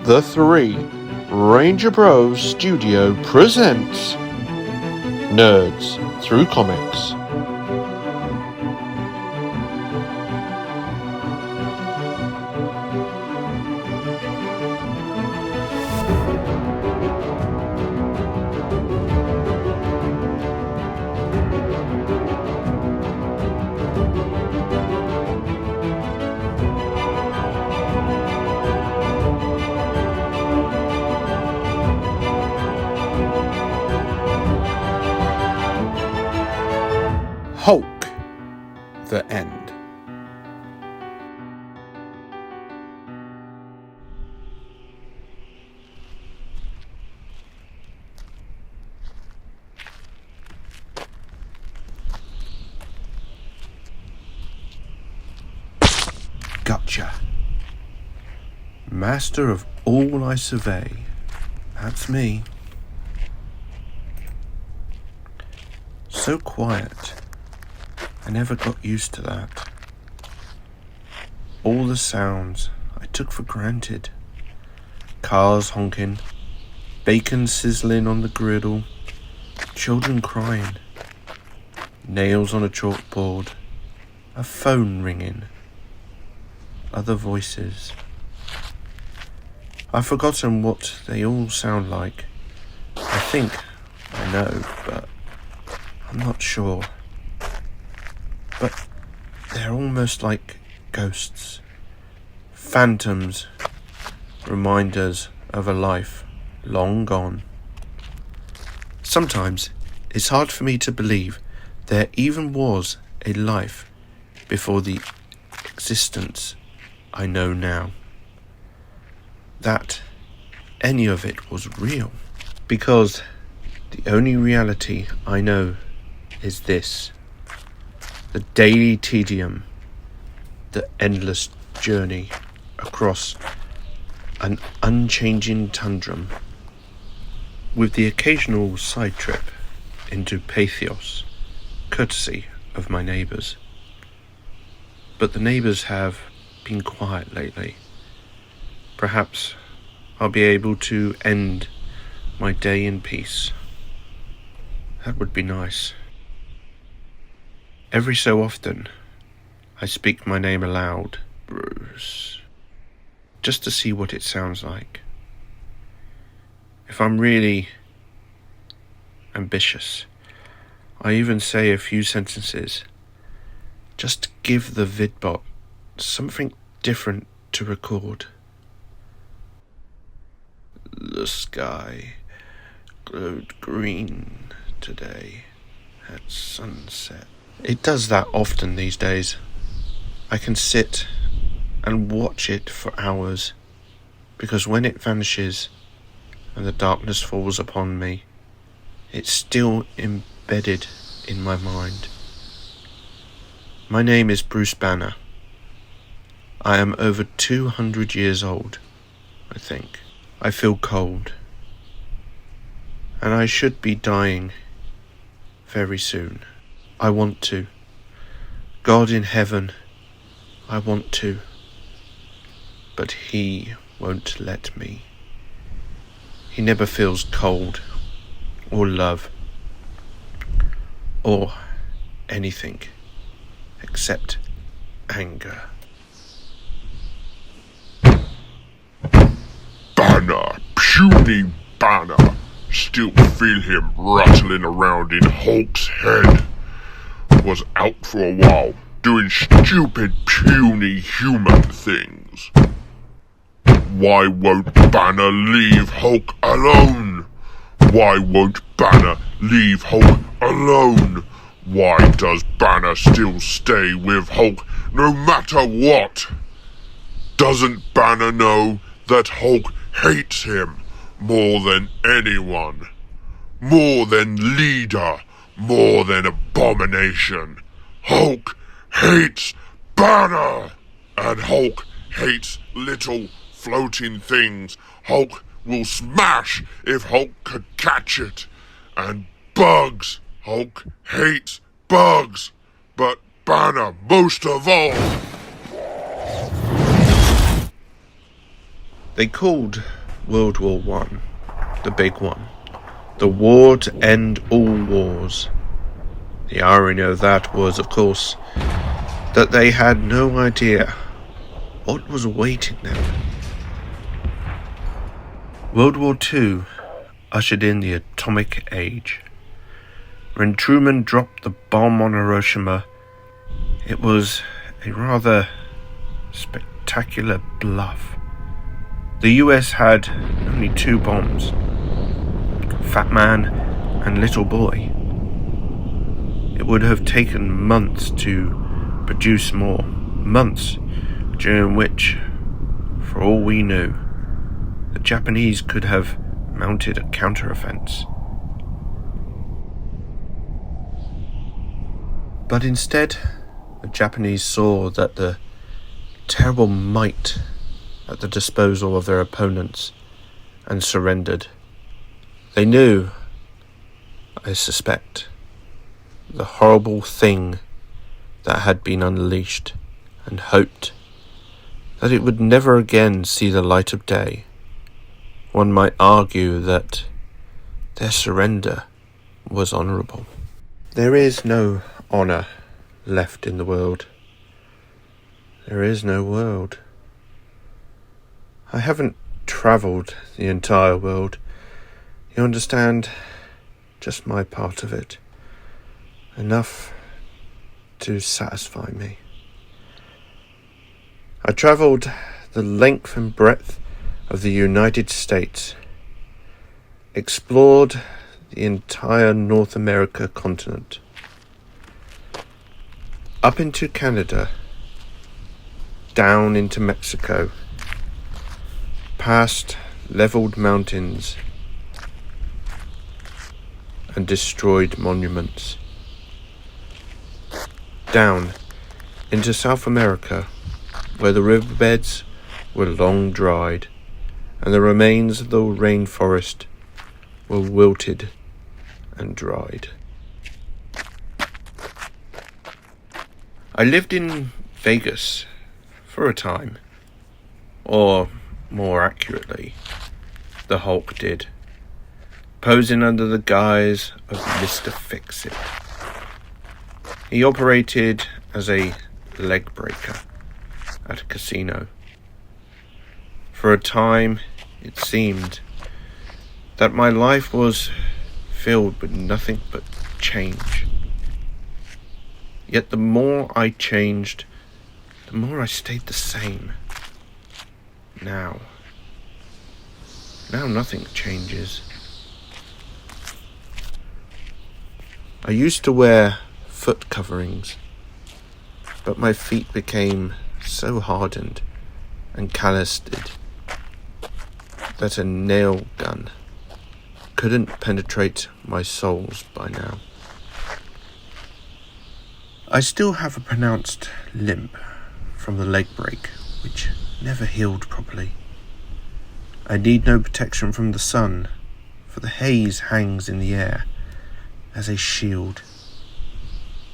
The 3 Ranger Bros Studio presents Nerds Through Comics. Hulk, the End. Gotcha. Master of all I survey. That's me. So quiet. I never got used to that. All the sounds I took for granted. Cars honking, bacon sizzling on the griddle, children crying, nails on a chalkboard, a phone ringing, other voices. I've forgotten what they all sound like. I think I know, but I'm not sure. But they're almost like ghosts, phantoms, reminders of a life long gone. Sometimes it's hard for me to believe there even was a life before the existence I know now. That any of it was real. Because the only reality I know is this. The daily tedium, the endless journey across an unchanging tundra, with the occasional side trip into Pathos, courtesy of my neighbours. But the neighbours have been quiet lately. Perhaps I'll be able to end my day in peace. That would be nice. Every so often, I speak my name aloud, Bruce, just to see what it sounds like. If I'm really ambitious, I even say a few sentences, just to give the vidbot something different to record. The sky glowed green today at sunset. It does that often these days. I can sit and watch it for hours, because when it vanishes and the darkness falls upon me, it's still embedded in my mind. My name is Bruce Banner. I am over 200 years old, I think. I feel cold, and I should be dying very soon. I want to. God in heaven, I want to. But he won't let me. He never feels cold, or love, or anything except anger. Banner, puny Banner, still feel him rattling around in Hulk's head. Was out for a while, doing stupid, puny human things. Why won't Banner leave Hulk alone? Why won't Banner leave Hulk alone? Why does Banner still stay with Hulk no matter what? Doesn't Banner know that Hulk hates him more than anyone? More than leader? More than abomination? Hulk hates Banner! And Hulk hates little floating things Hulk will smash if Hulk could catch it. And bugs. Hulk hates bugs. But Banner most of all. They called World War One, the big one, the war to end all wars. The irony of that was, of course, that they had no idea what was awaiting them. World War II ushered in the atomic age. When Truman dropped the bomb on Hiroshima, it was a rather spectacular bluff. The US had only 2 bombs, Fat Man and Little Boy. It would have taken months to produce more, months during which, for all we knew, the Japanese could have mounted a counteroffensive. But instead, the Japanese saw that the terrible might at the disposal of their opponents and surrendered. They knew, I suspect, the horrible thing that had been unleashed, and hoped that it would never again see the light of day. One might argue that their surrender was honourable. There is no honour left in the world. There is no world. I haven't travelled the entire world. You understand? Just my part of it. Enough to satisfy me. I travelled the length and breadth of the United States, explored the entire North America continent, up into Canada, down into Mexico, past levelled mountains and destroyed monuments, down into South America, where the riverbeds were long dried and the remains of the rainforest were wilted and dried. I lived in Vegas for a time, or more accurately, the Hulk did, posing under the guise of Mr. Fix-It. He operated as a leg breaker at a casino. For a time, it seemed that my life was filled with nothing but change. Yet the more I changed, the more I stayed the same. Now nothing changes. I used to wear foot coverings, but my feet became so hardened and calloused that a nail gun couldn't penetrate my soles by now. I still have a pronounced limp from the leg break, which never healed properly. I need no protection from the sun, for the haze hangs in the air as a shield.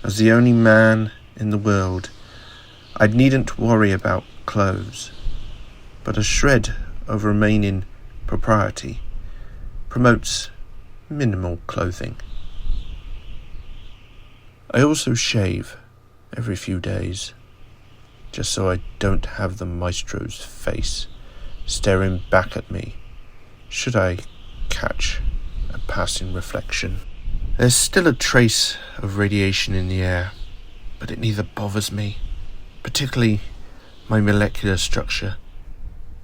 As the only man in the world, I needn't worry about clothes, but a shred of remaining propriety promotes minimal clothing. I also shave every few days, just so I don't have the maestro's face staring back at me should I catch a passing reflection. There's still a trace of radiation in the air, but it neither bothers me, particularly my molecular structure.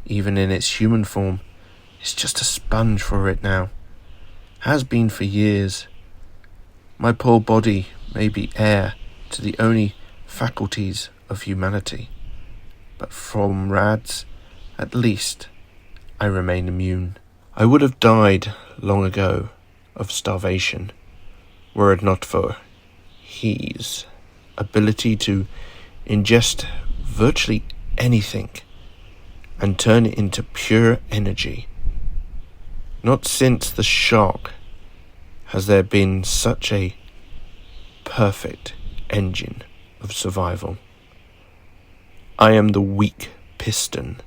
Even in its human form, it's just a sponge for it now. Has been for years. My poor body may be heir to the only faculties of humanity, but from rads, at least, I remain immune. I would have died long ago of starvation, were it not for his ability to ingest virtually anything and turn it into pure energy. Not since the shock has there been such a perfect engine of survival. I am the weak piston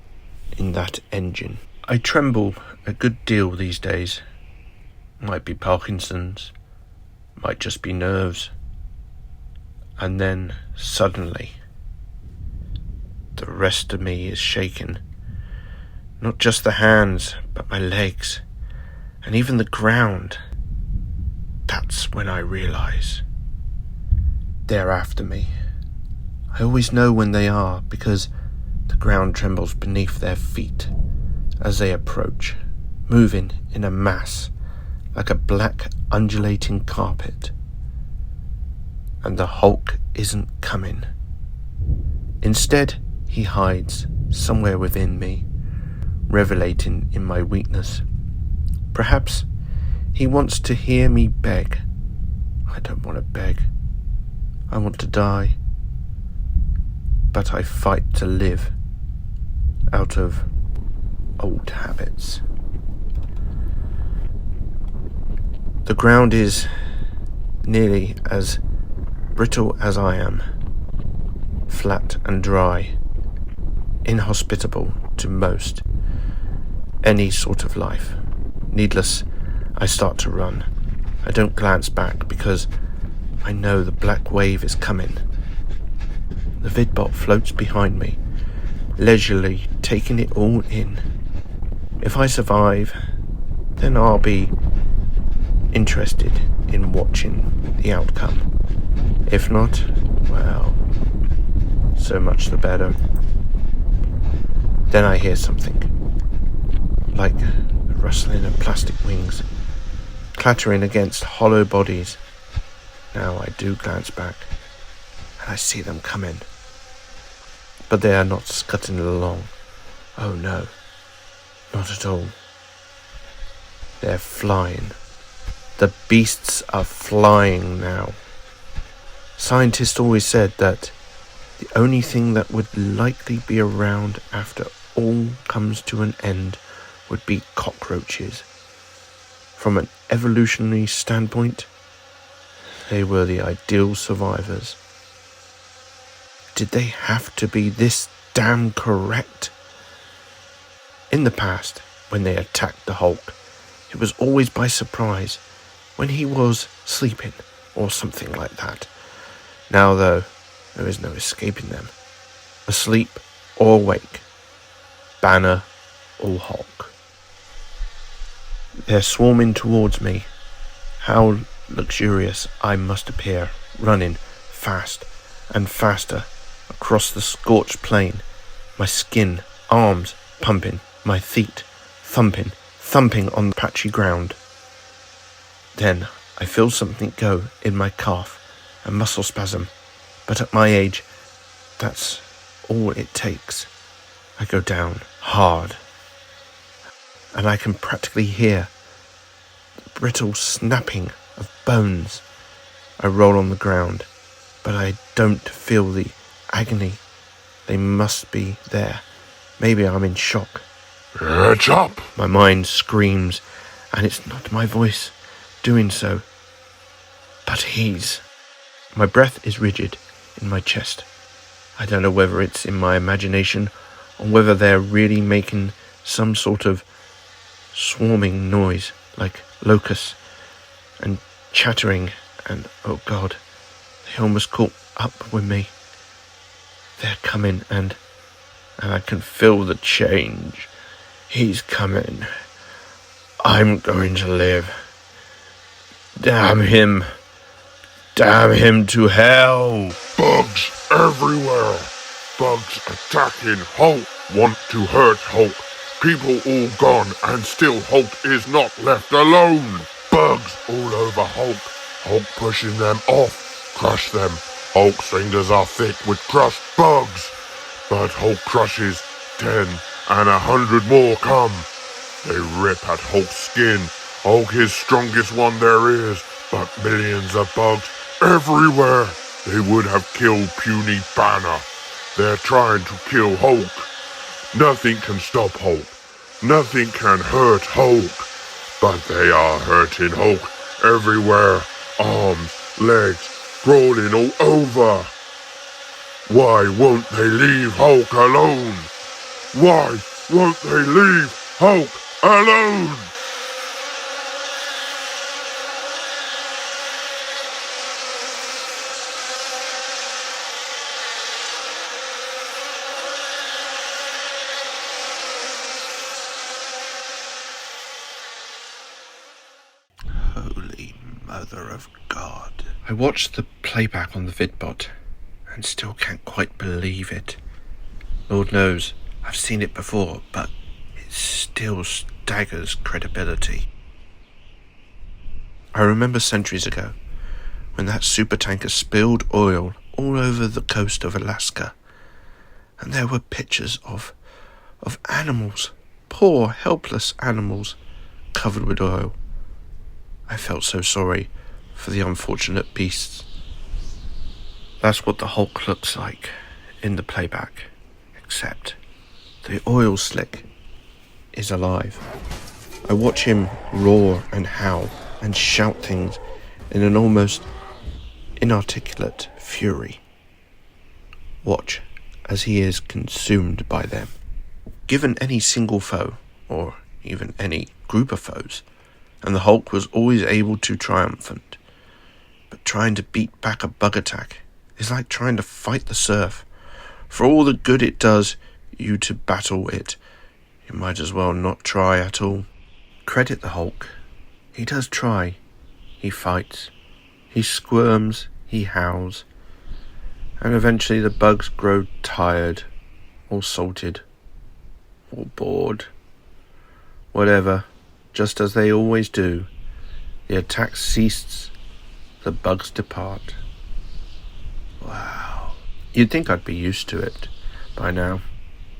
in that engine. I tremble a good deal these days. Might be Parkinson's, might just be nerves. And then, suddenly, the rest of me is shaken. Not just the hands, but my legs, and even the ground. That's when I realise they're after me. I always know when they are, because the ground trembles beneath their feet as they approach, moving in a mass like a black undulating carpet. And the Hulk isn't coming. Instead, he hides somewhere within me, revelating in my weakness. Perhaps he wants to hear me beg. I don't want to beg. I want to die. But I fight to live out of old habits. The ground is nearly as brittle as I am, flat and dry, inhospitable to most, any sort of life. Needless, I start to run. I don't glance back because I know the black wave is coming. The vidbot floats behind me, leisurely taking it all in. If I survive, then I'll be interested in watching the outcome. If not, well, so much the better. Then I hear something, like the rustling of plastic wings, clattering against hollow bodies. Now I do glance back, and I see them coming. But they are not scuttling along. Oh no, not at all. They're flying. The beasts are flying now. Scientists always said that the only thing that would likely be around after all comes to an end would be cockroaches. From an evolutionary standpoint, they were the ideal survivors. Did they have to be this damn correct? In the past, when they attacked the Hulk, it was always by surprise, when he was sleeping or something like that. Now, though, there is no escaping them. Asleep or awake, Banner or Hulk. They're swarming towards me. How luxurious I must appear, running fast and faster across the scorched plain, my skin, arms pumping, my feet thumping on the patchy ground. Then I feel something go in my calf, a muscle spasm, but at my age, that's all it takes. I go down hard, and I can practically hear the brittle snapping of bones. I roll on the ground, but I don't feel the agony. They must be there. Maybe I'm in shock. It's up! My mind screams, and it's not my voice doing so, but he's. My breath is rigid in my chest. I don't know whether it's in my imagination or whether they're really making some sort of swarming noise like locusts and chattering, and oh God, they almost caught up with me. They're coming, and I can feel the change. He's coming. I'm going to live. Damn him. Damn him to hell. Bugs everywhere. Bugs attacking Hulk. Want to hurt Hulk. People all gone, and still Hulk is not left alone. Bugs all over Hulk. Hulk pushing them off. Crush them. Hulk's fingers are thick with crushed bugs. But Hulk crushes 10 and 100 more come. They rip at Hulk's skin. Hulk is strongest one there is, but millions of bugs everywhere. They would have killed puny Banner. They're trying to kill Hulk. Nothing can stop Hulk. Nothing can hurt Hulk. But they are hurting Hulk everywhere. Arms, legs, crawling all over. Why won't they leave Hulk alone? Why won't they leave Hulk alone. Holy Mother of God. I watched the playback on the vidbot and still can't quite believe it. Lord knows I've seen it before, but it still staggers credibility. I remember centuries ago when that supertanker spilled oil all over the coast of Alaska, and there were pictures of animals, poor helpless animals, covered with oil. I felt so sorry for the unfortunate beasts. That's what the Hulk looks like in the playback, except the oil slick is alive. I watch him roar and howl and shout things in an almost inarticulate fury. Watch as he is consumed by them. Given any single foe, or even any group of foes, and the Hulk was always able to triumphant, but trying to beat back a bug attack is like trying to fight the surf. For all the good it does you to battle it, you might as well not try at all. Credit the Hulk. He does try. He fights. He squirms. He howls. And eventually the bugs grow tired, or salted, or bored. Whatever, just as they always do, the attack ceases, the bugs depart. Wow. You'd think I'd be used to it by now,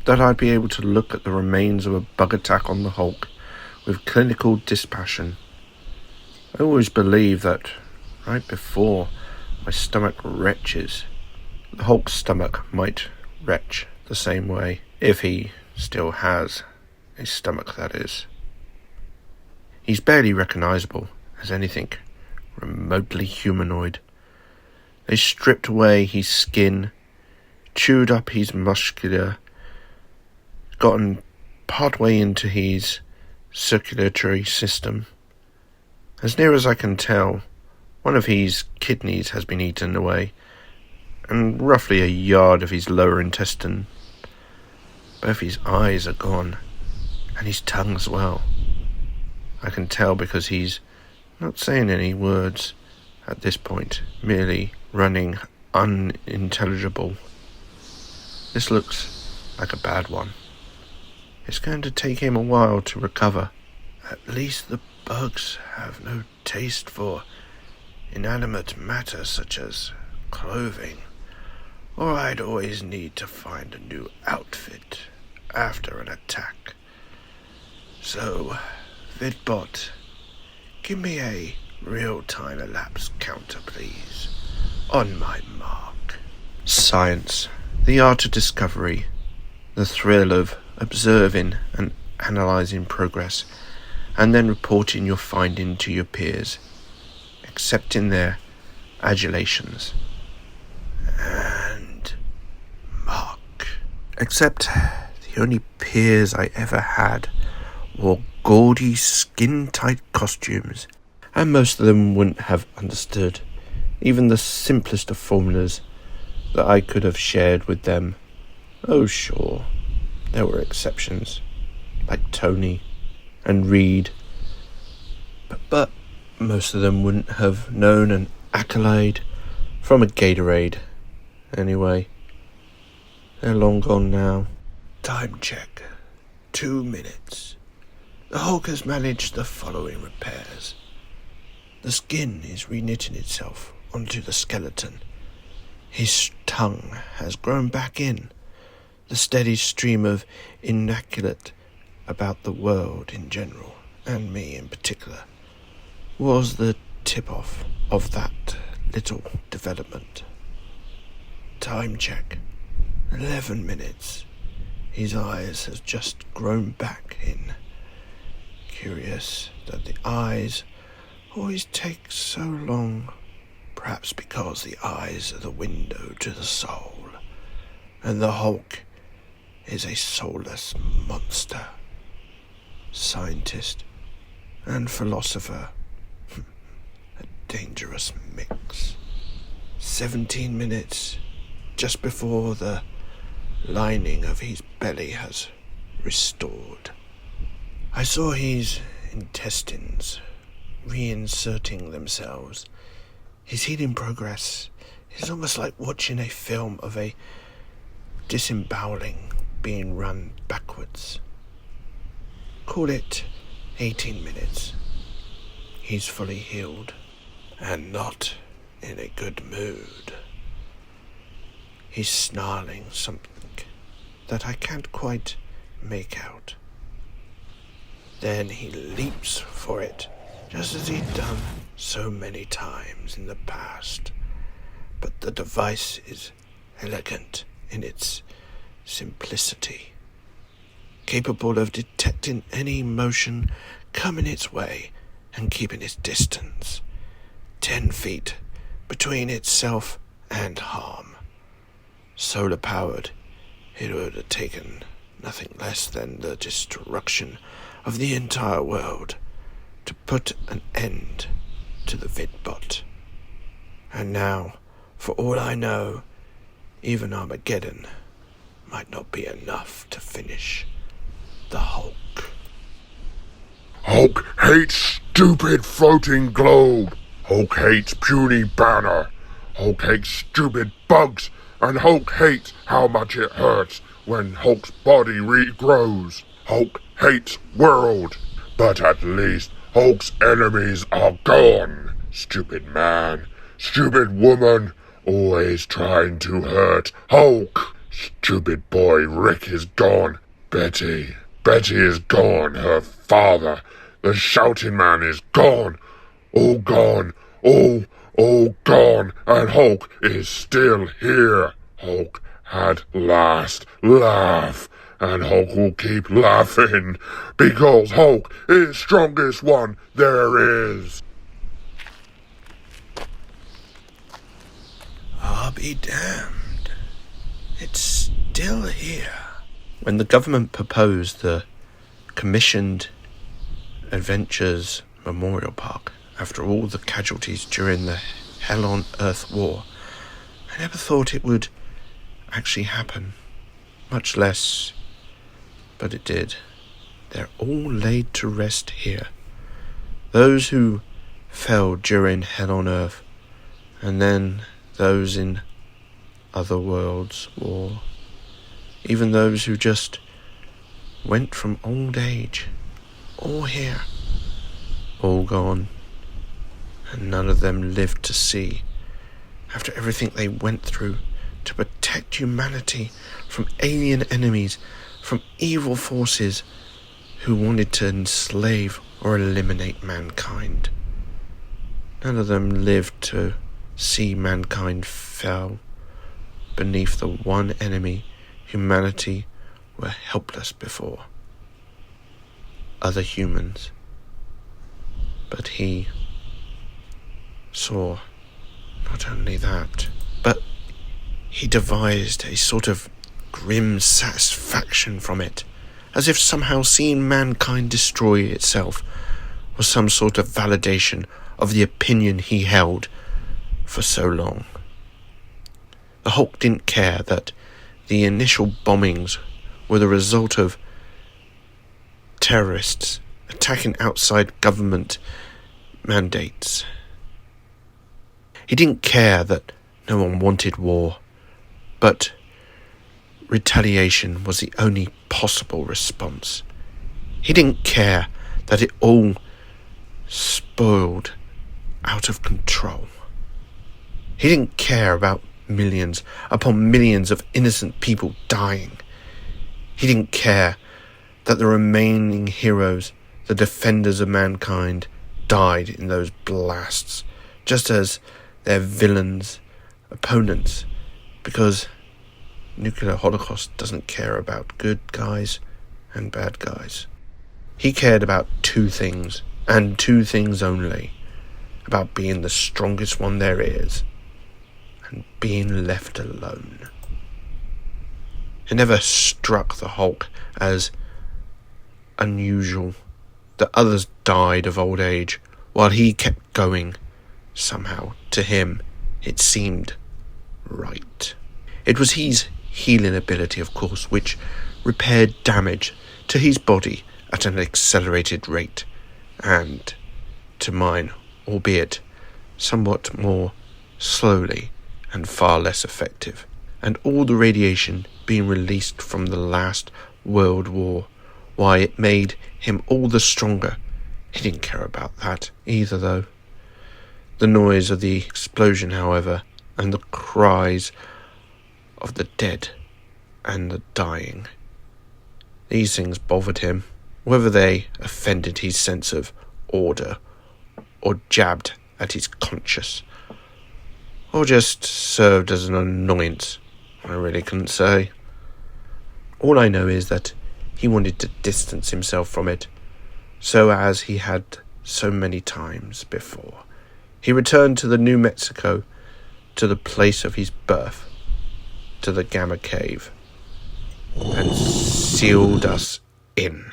that I'd be able to look at the remains of a bug attack on the Hulk with clinical dispassion. I always believe that right before my stomach retches, the Hulk's stomach might retch the same way, if he still has a stomach, that is. He's barely recognizable as anything remotely humanoid. They stripped away his skin, chewed up his muscular, gotten partway into his circulatory system. As near as I can tell, one of his kidneys has been eaten away, and roughly a yard of his lower intestine. Both his eyes are gone, and his tongue as well. I can tell because he's not saying any words at this point, merely running unintelligible. This looks like a bad one. It's going to take him a while to recover. At least the bugs have no taste for inanimate matter such as clothing, or I'd always need to find a new outfit after an attack. So, vidbot, give me a real-time elapsed counter, please. On my mark. Science, the art of discovery, the thrill of observing and analysing progress, and then reporting your finding to your peers, accepting their adulations. And mark. Except the only peers I ever had wore gaudy, skin-tight costumes, and most of them wouldn't have understood even the simplest of formulas that I could have shared with them. Oh, sure, there were exceptions, like Tony and Reed, but most of them wouldn't have known an accolade from a Gatorade. Anyway, they're long gone now. Time check. 2 minutes. The Hulk has managed the following repairs. The skin is reknitting itself onto the skeleton. His tongue has grown back in. The steady stream of inoculate about the world in general, and me in particular, was the tip-off of that little development. Time check. 11 minutes. His eyes have just grown back in. Curious that the eyes always take so long, perhaps because the eyes are the window to the soul, and the Hulk is a soulless monster. scientist, and philosopher. A dangerous mix. 17 minutes just before the lining of his belly has restored. I saw his intestines reinserting themselves. His healing progress is almost like watching a film of a disemboweling being run backwards. Call it 18 minutes. He's fully healed and not in a good mood. He's snarling something that I can't quite make out. Then he leaps for it, just as he'd done so many times in the past. But the device is elegant in its simplicity, capable of detecting any motion coming its way and keeping its distance 10 feet between itself and harm. Solar powered, it would have taken nothing less than the destruction of the entire world to put an end to the Vidbot. And now, for all I know, even Armageddon might not be enough to finish the Hulk. Hulk hates stupid floating globe. Hulk hates puny banner. Hulk hates stupid bugs. And Hulk hates how much it hurts when Hulk's body regrows. Hulk hates world. But at least Hulk's enemies are gone. Stupid man. Stupid woman. Always trying to hurt Hulk. Stupid boy Rick is gone. Betty is gone. Her father. The shouting man is gone. All gone. All gone. And Hulk is still here. Hulk had last laugh. And Hulk will keep laughing. Because Hulk is strongest one there is. I'll be damned. It's still here. When the government proposed the commissioned Adventures Memorial Park, after all the casualties during the Hell on Earth War, I never thought it would actually happen, much less, but it did. They're all laid to rest here. Those who fell during Hell on Earth, and then those in other worlds' war, even those who just went from old age, all here, all gone, and none of them lived to see, after everything they went through to protect humanity from alien enemies, from evil forces who wanted to enslave or eliminate mankind. None of them lived to see mankind fell beneath the one enemy humanity were helpless before. Other humans. But he saw not only that, but he devised a sort of grim satisfaction from it, as if somehow seeing mankind destroy itself was some sort of validation of the opinion he held for so long. The Hulk didn't care that the initial bombings were the result of terrorists attacking outside government mandates. He didn't care that no one wanted war, but retaliation was the only possible response. He didn't care that it all spoiled out of control. He didn't care about millions upon millions of innocent people dying. He didn't care that the remaining heroes, the defenders of mankind, died in those blasts, just as their villains, opponents, because nuclear holocaust doesn't care about good guys and bad guys. He cared about two things, and two things only, about being the strongest one there is, and being left alone. It never struck the Hulk as unusual that others died of old age while he kept going. Somehow, to him, it seemed right. It was his healing ability, of course, which repaired damage to his body at an accelerated rate, and to mine, albeit somewhat more slowly and far less effective. And all the radiation being released from the last World War, why, it made him all the stronger. He didn't care about that either, though. The noise of the explosion, however, and the cries of the dead and the dying, these things bothered him, whether they offended his sense of order, or jabbed at his conscience, or just served as an annoyance. I really couldn't say. All I know is that he wanted to distance himself from it, so as he had so many times before. He returned to the New Mexico, to the place of his birth, to the Gamma Cave, and sealed us in.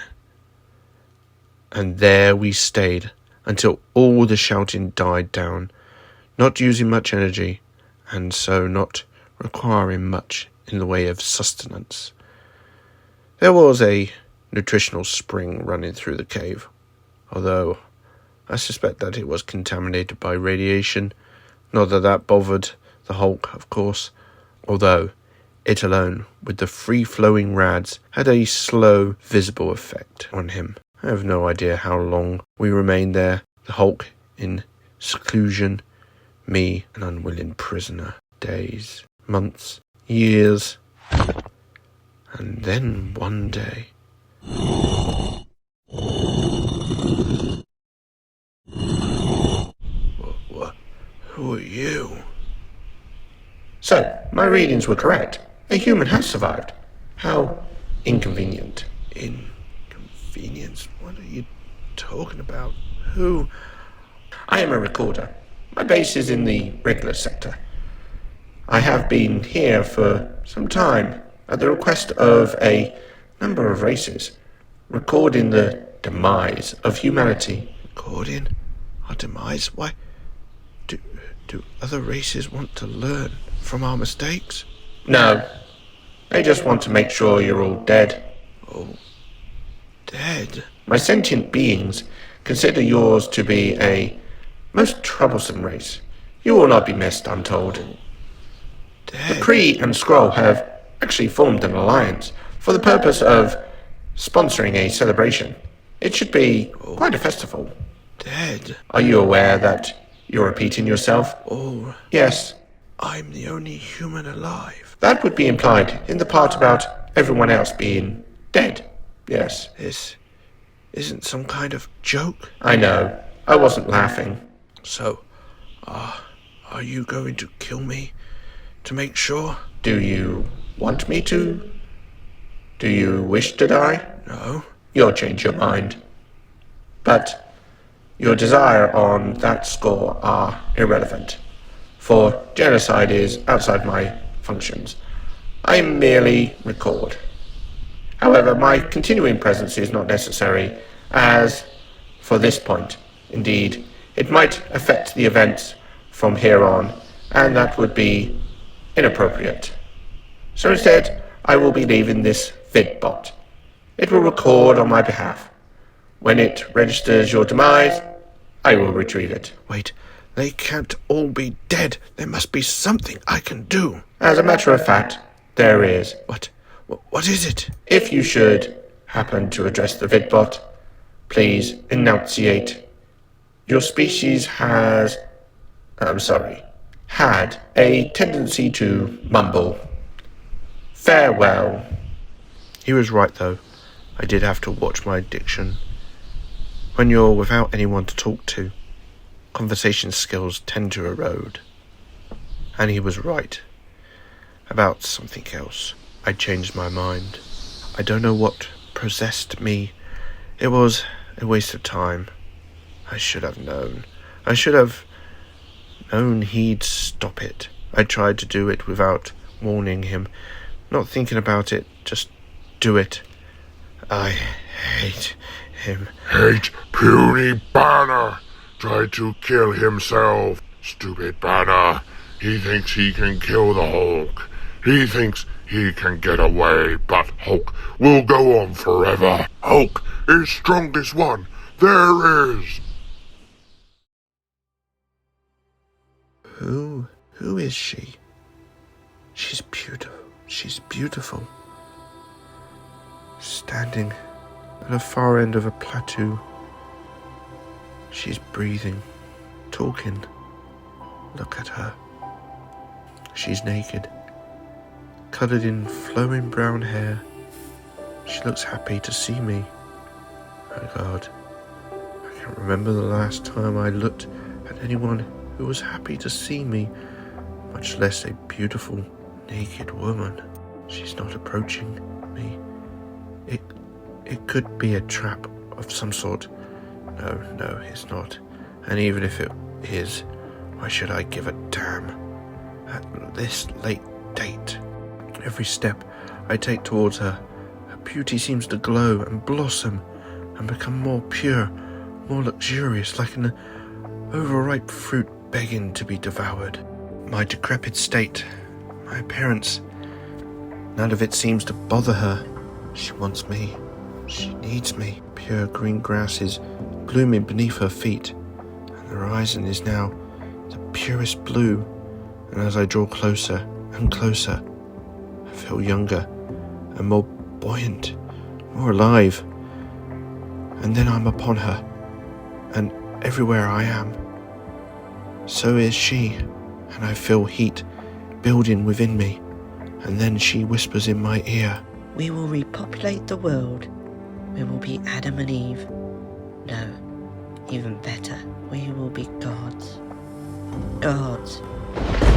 And there we stayed until all the shouting died down, not using much energy, and so not requiring much in the way of sustenance. There was a nutritional spring running through the cave, although I suspect that it was contaminated by radiation. Not that that bothered the Hulk, of course, although it alone, with the free-flowing rads, had a slow, visible effect on him. I have no idea how long we remained there, the Hulk in seclusion, me an unwilling prisoner. Days, months, years, and then one day... Who are you? So, my readings were correct. A human has survived. How inconvenient. Inconvenience? What are you talking about? Who? I am a recorder. My base is in the regular sector. I have been here for some time at the request of a number of races, recording the demise of humanity. Recording our demise? Why? Do other races want to learn from our mistakes? No. They just want to make sure you're all dead. Oh, dead? My sentient beings consider yours to be a most troublesome race. You will not be missed, I'm told. Dead? The Kree and Skrull have actually formed an alliance for the purpose of sponsoring a celebration. It should be quite a festival. Dead? Are you aware that you're repeating yourself? Oh. Yes. I'm the only human alive. That would be implied in the part about everyone else being dead. Yes. This isn't some kind of joke? I know. I wasn't laughing. So, are you going to kill me to make sure? Do you want me to? Do you wish to die? No. You'll change your mind. But your desire on that score are irrelevant, for genocide is outside my functions. I merely record. However, my continuing presence is not necessary, as for this point, indeed, it might affect the events from here on, and that would be inappropriate. So instead, I will be leaving this vidbot. It will record on my behalf. When it registers your demise, I will retrieve it. Wait, they can't all be dead. There must be something I can do. As a matter of fact, there is. What is it? If you should happen to address the vidbot, please enunciate. Your species had a tendency to mumble. Farewell. He was right, though. I did have to watch my diction. When you're without anyone to talk to, conversation skills tend to erode. And he was right. About something else. I changed my mind. I don't know what possessed me. It was a waste of time. I should have known. I should have known he'd stop it. I tried to do it without warning him. Not thinking about it, just do it. I hate him. Hate puny Banner. Tried to kill himself. Stupid Banner. He thinks he can kill the Hulk. He thinks he can get away, but Hulk will go on forever. Hulk is strongest one there is. Who is she? She's beautiful. She's beautiful. Standing at the far end of a plateau. She's breathing, talking. Look at her. She's naked, covered in flowing brown hair. She looks happy to see me. My God, I can't remember the last time I looked at anyone who was happy to see me, much less a beautiful, naked woman. She's not approaching me. It could be a trap of some sort. No, it's not. And even if it is, why should I give a damn at this late date? Every step I take towards her, her beauty seems to glow and blossom and become more pure, more luxurious, like an overripe fruit begging to be devoured. My decrepit state, my appearance, none of it seems to bother her. She wants me. She needs me. Pure green grass is blooming beneath her feet, and the horizon is now the purest blue. And as I draw closer and closer, I feel younger and more buoyant, more alive. And then I'm upon her, and everywhere I am, so is she, and I feel heat building within me. And then she whispers in my ear, "We will repopulate the world. We will be Adam and Eve. No, even better, we will be gods. Gods."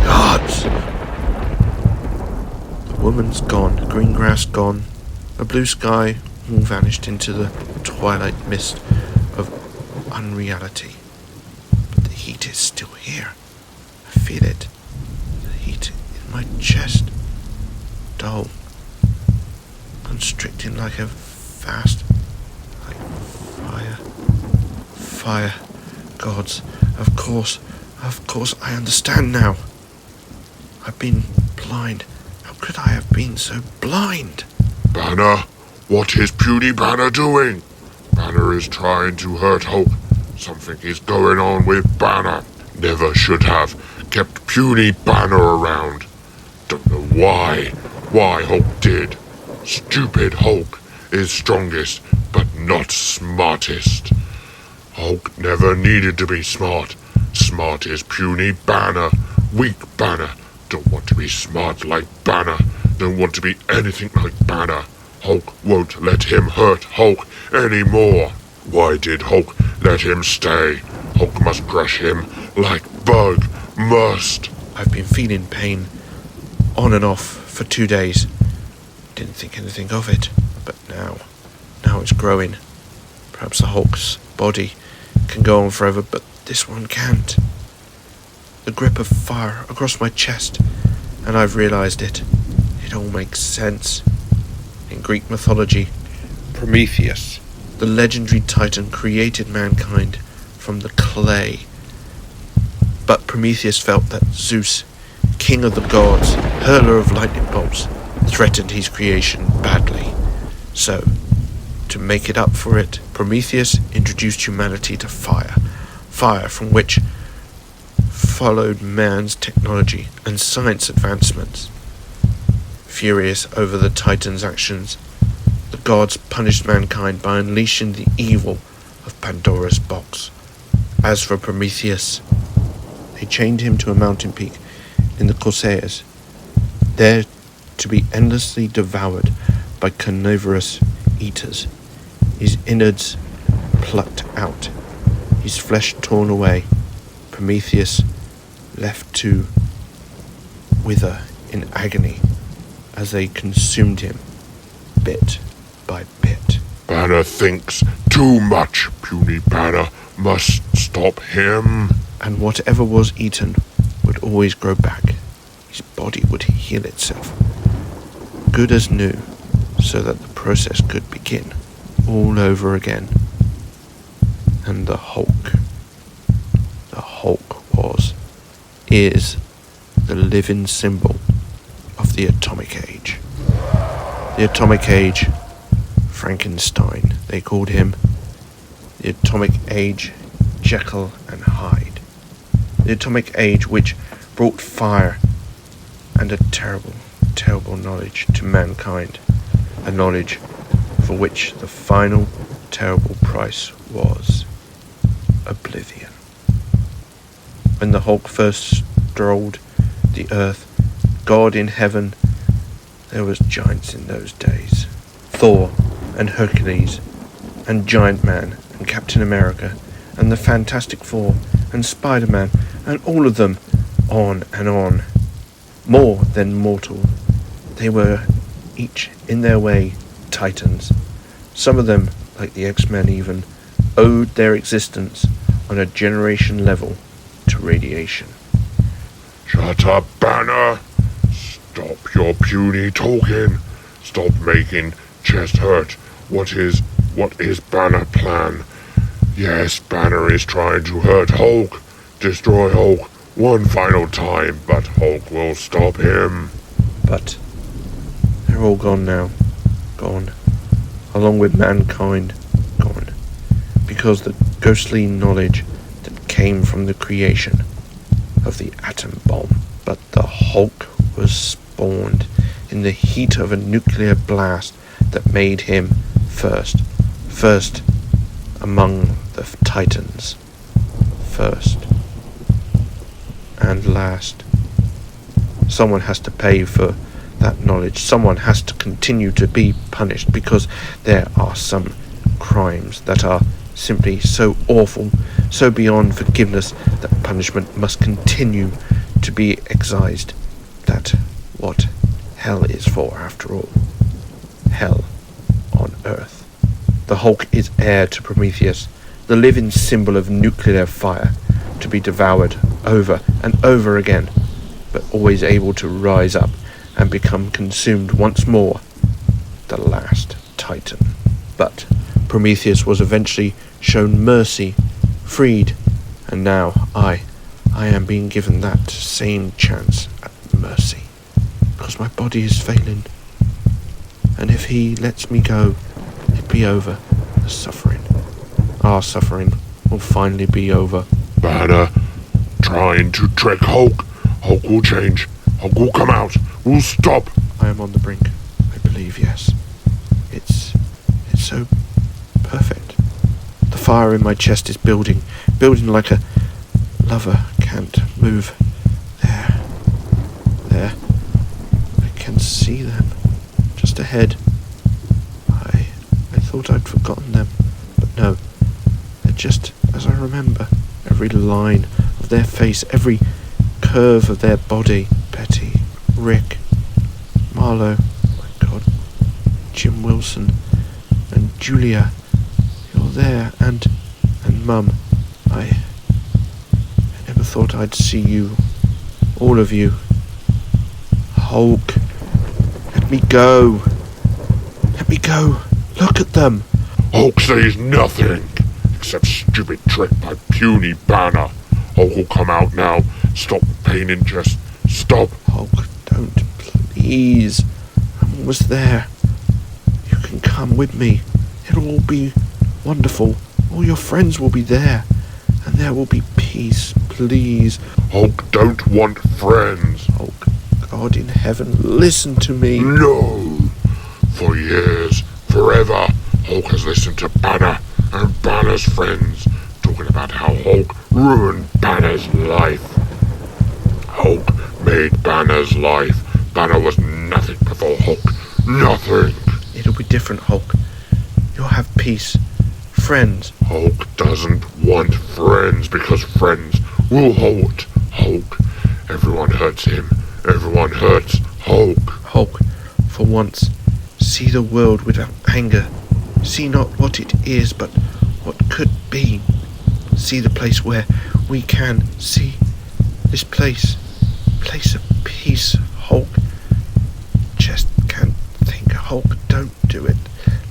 Gods! The woman's gone, green grass gone, the blue sky all vanished into the twilight mist of unreality. But the heat is still here. I feel it. The heat in my chest. Dull. Constricting like a fast. Like fire. Fire. Gods. Of course, I understand now. I've been blind. How could I have been so blind? Banner, what is puny Banner doing? Banner is trying to hurt Hulk. Something is going on with Banner. Never should have kept puny Banner around. Don't know why Hulk did. Stupid Hulk is strongest, but not smartest. Hulk never needed to be smart. Smart is puny Banner. Weak Banner. Don't want to be smart like Banner. Don't want to be anything like Banner. Hulk won't let him hurt Hulk anymore. Why did Hulk let him stay? Hulk must crush him like Bug must. I've been feeling pain on and off for 2 days. Didn't think anything of it, but now it's growing. Perhaps the Hulk's body can go on forever, but this one can't. The grip of fire across my chest, and I've realized it. It all makes sense. In Greek mythology, Prometheus, the legendary titan, created mankind from the clay. But Prometheus felt that Zeus, king of the gods, hurler of lightning bolts, threatened his creation badly. So, to make it up for it, Prometheus introduced humanity to fire. Fire from which followed man's technology and science advancements. Furious over the Titan's actions, the gods punished mankind by unleashing the evil of Pandora's box. As for Prometheus, they chained him to a mountain peak in the Corsairs, there to be endlessly devoured by carnivorous eaters, his innards plucked out, his flesh torn away, Prometheus left to wither in agony as they consumed him bit by bit. Banner thinks too much. Puny Banner must stop him. And whatever was eaten would always grow back. His body would heal itself, good as new, so that the process could begin. all over again. And the Hulk is the living symbol of the Atomic Age. The Atomic Age, Frankenstein, they called him. The Atomic Age, Jekyll and Hyde. The Atomic Age which brought fire and a terrible, terrible knowledge to mankind. A knowledge for which the final terrible price was oblivion. When the Hulk first strolled the earth, God in heaven, there was giants in those days. Thor and Hercules and Giant Man and Captain America and the Fantastic Four and Spider-Man and all of them, on and on. More than mortal. They were each in their way Titans. Some of them, like the X-Men even, owed their existence on a generation level to radiation. Shut up, Banner! Stop your puny talking. Stop making chest hurt. What is Banner plan? Yes, Banner is trying to hurt Hulk. Destroy Hulk one final time, but Hulk will stop him. But they're all gone now. Gone. Along with mankind. Gone. Because the ghostly knowledge that came from the creation of the atom bomb. But the Hulk was spawned in the heat of a nuclear blast that made him first among the Titans. First and last. Someone has to pay for that knowledge. Someone has to continue to be punished, because there are some crimes that are simply so awful, so beyond forgiveness, that punishment must continue to be excised. That's what hell is for, after all. Hell on Earth. The Hulk is heir to Prometheus, the living symbol of nuclear fire, to be devoured over and over again, but always able to rise up and become consumed once more. The last Titan. But Prometheus was eventually shown mercy, freed, and now I am being given that same chance at mercy, because my body is failing, and if he lets me go, it'd be over. The suffering, our suffering, will finally be over. Banner trying to trick Hulk. Hulk will change. Hulk will come out. We'll stop. I am on the brink, I believe, yes. It's so perfect. The fire in my chest is building like a lover can't move. There. I can see them, just ahead. I thought I'd forgotten them, but no. They're just as I remember. Every line of their face, every curve of their body. Betty, Rick, Marlo, my God, Jim Wilson, and Julia. You're there, and Mum. I never thought I'd see you, all of you. Hulk, let me go. Let me go. Look at them. Hulk says nothing, except stupid trick by puny Banner. Hulk will come out now. Stop pain in chest. Stop. Hulk, don't, please. I'm almost there. You can come with me. It'll all be wonderful. All your friends will be there. And there will be peace, please. Hulk don't want friends. Hulk, God in heaven, listen to me. No. For years, forever, Hulk has listened to Banner and Banner's friends, talking about how Hulk ruined Banner's life. Hulk made Banner's life. Banner was nothing before Hulk. Nothing. It'll be different, Hulk. You'll have peace. Friends. Hulk doesn't want friends, because friends will hurt Hulk. Everyone hurts him. Everyone hurts Hulk. Hulk, for once, see the world without anger. See not what it is, but what could be. See the place where we can see. This place of peace, Hulk. Just can't think, Hulk, don't do it.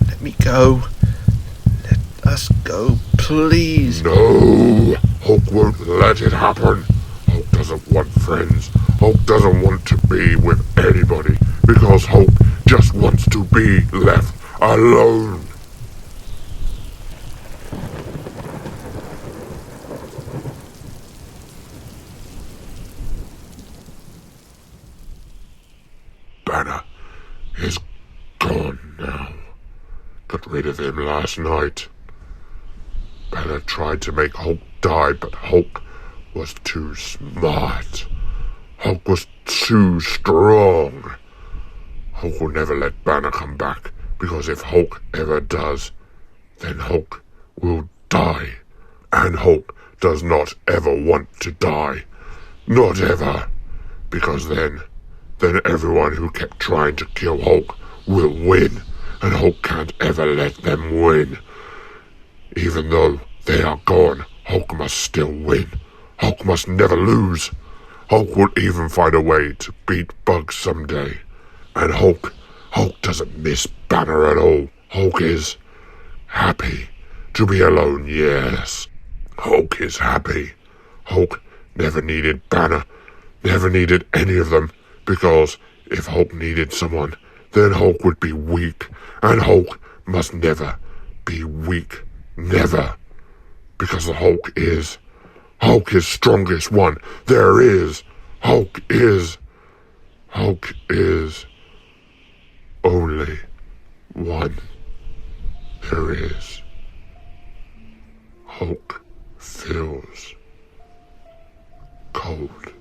Let me go. us go, please. No, Hulk won't let it happen. Hulk doesn't want friends. Hulk doesn't want to be with anybody because Hulk just wants to be left alone. Banner is gone now. Got rid of him last night. Banner tried to make Hulk die, but Hulk was too smart. Hulk was too strong. Hulk will never let Banner come back, because if Hulk ever does, then Hulk will die. And Hulk does not ever want to die. Not ever. Because then everyone who kept trying to kill Hulk will win, and Hulk can't ever let them win. Even though they are gone, Hulk must still win. Hulk must never lose. Hulk will even find a way to beat Bugs someday. And Hulk doesn't miss Banner at all. Hulk is happy to be alone, yes. Hulk is happy. Hulk never needed Banner, never needed any of them, because if Hulk needed someone, then Hulk would be weak, and Hulk must never be weak. Never. Because the Hulk is strongest one there is. Hulk is only one there is. Hulk feels cold.